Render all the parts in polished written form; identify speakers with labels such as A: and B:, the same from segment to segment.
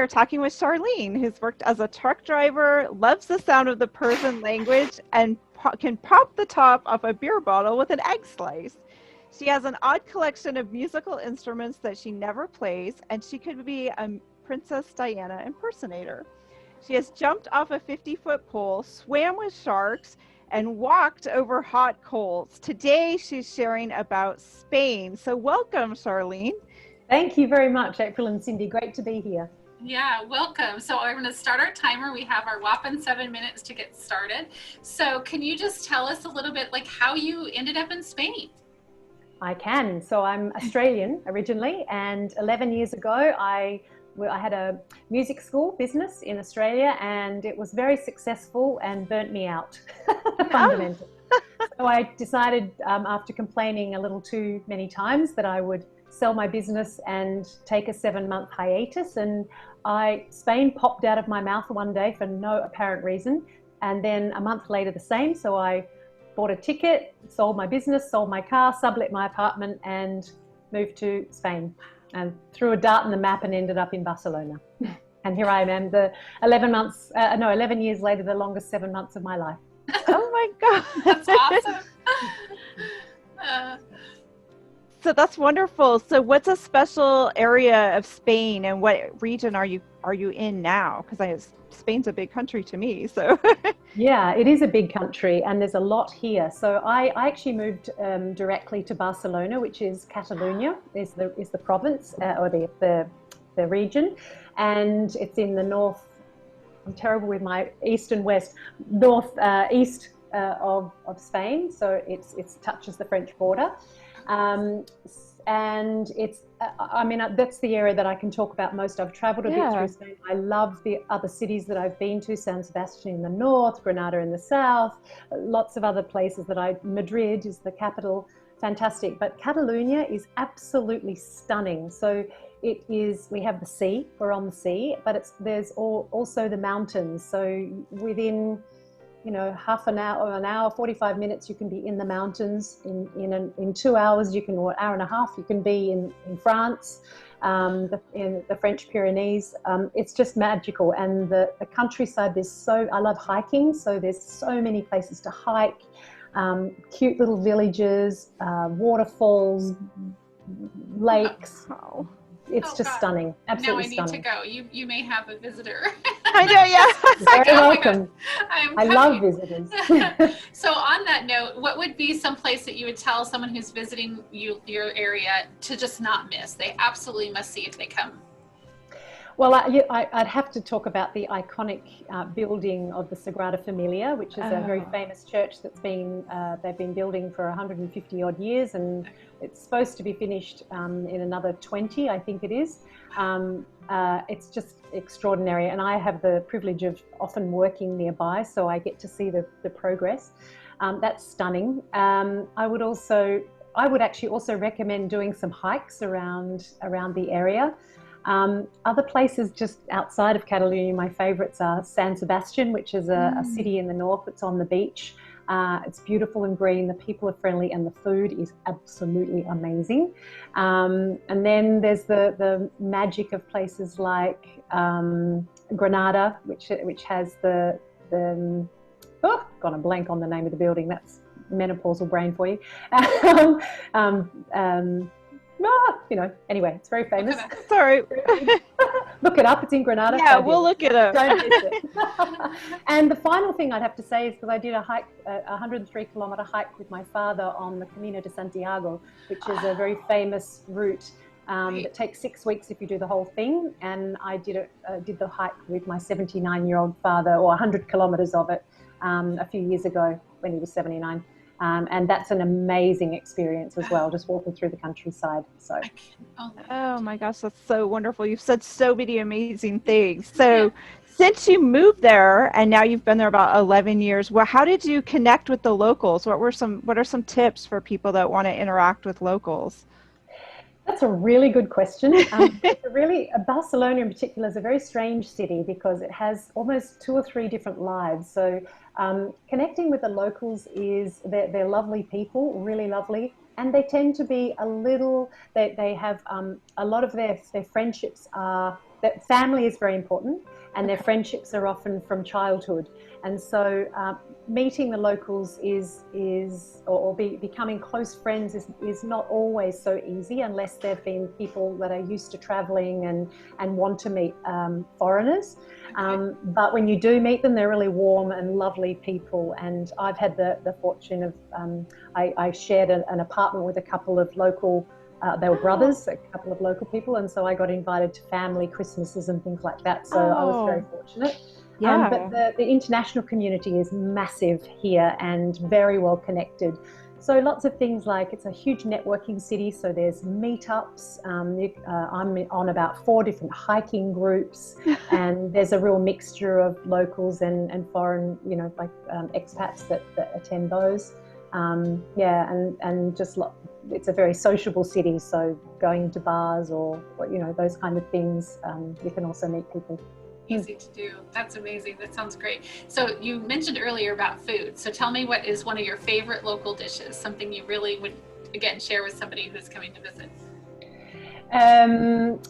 A: are talking with Sharlene, who's worked as a truck driver, loves the sound of the Persian language, and can pop the top off a beer bottle with an egg slice. She has an odd collection of musical instruments that she never plays, and she could be a Princess Diana impersonator. She has jumped off a 50-foot pole, swam with sharks, and walked over hot coals. Today, she's sharing about Spain. So welcome, Sharlene.
B: Thank you very much, April and Cindy. Great to be here.
C: Yeah, welcome. So I'm going to start our timer. We have our whopping 7 minutes to get started. So can you just tell us a little bit like how you ended up in Spain?
B: I can. So I'm Australian originally, and 11 years ago I had a music school business in Australia, and it was very successful and burnt me out fundamentally. So I decided after complaining a little too many times that I would sell my business and take a 7-month hiatus, and Spain popped out of my mouth one day for no apparent reason, and then a month later the same. So I bought a ticket, sold my business, sold my car, sublet my apartment, and moved to Spain, and threw a dart in the map and ended up in Barcelona. And here I am, 11 years later, the longest 7 months of my life.
A: Oh my God.
C: That's awesome.
A: So that's wonderful. So what's a special area of Spain, and what region are you in now? Because Spain's a big country to me. So
B: yeah, it is a big country, and there's a lot here. So I actually moved directly to Barcelona, which is Catalonia, is the province or the region, and it's in the north. I'm terrible with my east and west. East of Spain, so it touches the French border. And it's, that's the area that I can talk about most. I've traveled a bit through Spain. I love the other cities that I've been to, San Sebastian in the north, Granada in the south, lots of other places Madrid is the capital, fantastic. But Catalonia is absolutely stunning. So we have the sea, we're on the sea, but there's also the mountains. So within half an hour, 45 minutes, you can be in the mountains. In 2 hours, or an hour and a half, you can be in France, in the French Pyrenees. It's just magical. And the countryside, I love hiking, so there's so many places to hike, cute little villages, waterfalls, lakes.
A: Oh.
B: It's just stunning, absolutely stunning.
C: Now I need to go. You may have a visitor.
A: I know, yeah.
B: Very welcome. I love visitors.
C: So on that note, what would be some place that you would tell someone who's visiting your area to just not miss? They absolutely must see if they come.
B: Well, I'd have to talk about the iconic building of the Sagrada Familia, which is a very famous church that's they've been building for 150 odd years, and it's supposed to be finished in another 20, I think it is. It's just extraordinary, and I have the privilege of often working nearby, so I get to see the progress. That's stunning. I would actually also recommend doing some hikes around the area. Other places just outside of Catalonia, my favourites are San Sebastian, which is a city in the north that's on the beach. It's beautiful and green, the people are friendly, and the food is absolutely amazing. And then there's the magic of places like Granada, which has got a blank on the name of the building. That's menopausal brain for you. Anyway, it's very famous.
A: Sorry.
B: Look it up, it's in Granada.
A: Yeah, we'll look it up.
B: Don't miss it. And the final thing I'd have to say is, because I did a 103-kilometer hike with my father on the Camino de Santiago, which is a very famous route that takes 6 weeks if you do the whole thing. And I did the hike with my 79-year-old father, or 100 kilometers of it, a few years ago when he was 79. And that's an amazing experience as well, just walking through the countryside. So,
A: oh my gosh, that's so wonderful. You've said so many amazing things. So since you moved there, and now you've been there about 11 years, how did you connect with the locals? What are some tips for people that want to interact with locals?
B: That's a really good question. Barcelona in particular is a very strange city because it has almost 2 or 3 different lives. So connecting with the locals they're lovely people, really lovely, and they tend to be they have a lot of their friendships are that family is very important, and their friendships are often from childhood. And so meeting the locals becoming close friends is not always so easy unless they've been people that are used to traveling and want to meet foreigners. But when you do meet them, they're really warm and lovely people. And I've had the fortune of, I shared an apartment with a couple of local, they were brothers, a couple of local people. And so I got invited to family Christmases and things like that. So I was very fortunate.
A: Yeah.
B: But the international community is massive here and very well connected. So lots of things, like it's a huge networking city. So there's meetups. I'm on about 4 different hiking groups, and there's a real mixture of locals and foreign, like expats that attend those. And just it's a very sociable city. So going to bars or those kind of things, you can also meet people.
C: Easy to do. That's amazing. That sounds great. So you mentioned earlier about food. So tell me, what is one of your favorite local dishes? Something you really would, again, share with somebody who's coming to visit.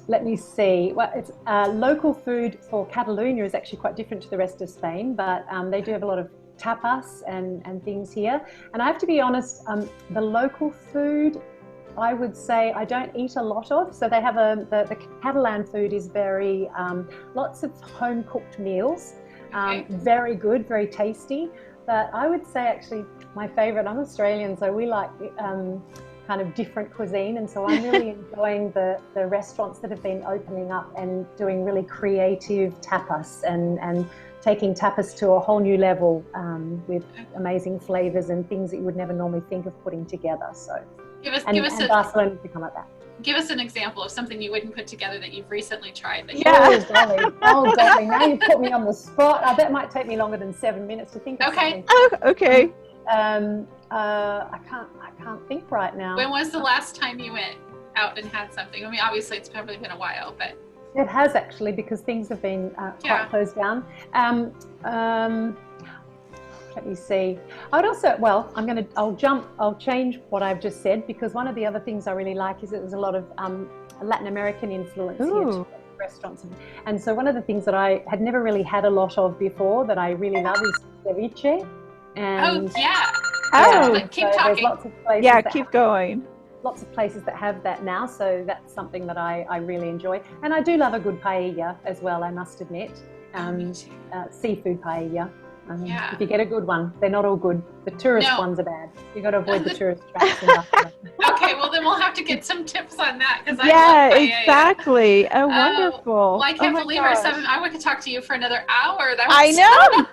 B: Let me see. Well, it's local food for Catalonia is actually quite different to the rest of Spain, but they do have a lot of tapas and things here. And I have to be honest, the local food, I would say I don't eat a lot of. So they have the Catalan food is very, lots of home cooked meals, very good, very tasty. But I would say actually my favorite, I'm Australian, so we like kind of different cuisine. And so I'm really enjoying the restaurants that have been opening up and doing really creative tapas and taking tapas to a whole new level with amazing flavors and things that you would never normally think of putting together. So. Barcelona to come like that.
C: Give us an example of something you wouldn't put together that you've recently tried.
B: Oh, darling, now you put me on the spot. I bet it might take me longer than 7 minutes to think of something.
A: Okay.
B: I can't think right now.
C: When was the last time you went out and had something? I mean, obviously it's probably been a while, but.
B: It has actually, because things have been quite closed down. Let me see. I would also, I'll change what I've just said, because one of the other things I really like is that there's a lot of Latin American influence here to restaurants. And so one of the things that I had never really had a lot of before that I really love is ceviche. And
C: keep talking.
B: Lots of places
A: keep going.
B: Lots of places that have that now, so that's something that I really enjoy. And I do love a good paella as well, I must admit. Seafood paella. If you get a good one, they're not all good. The tourist ones are bad. You've got to avoid the tourist traps.
C: Okay, well then we'll have to get some tips on that, because I love paella.
A: Exactly. Oh, wonderful.
C: Well, I can't believe our 7. I would talk to you for another hour.
A: I know.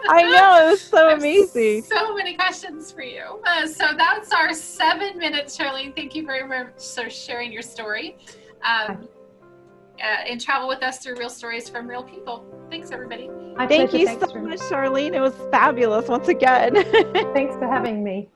A: I know. It was so amazing.
C: So many questions for you. So that's our 7 minutes, Sharlene. Thank you very much for sharing your story. And travel with us through real stories from real people. Thanks, everybody.
A: Thank you so much, Sharlene. It was fabulous once again.
B: Thanks for having me.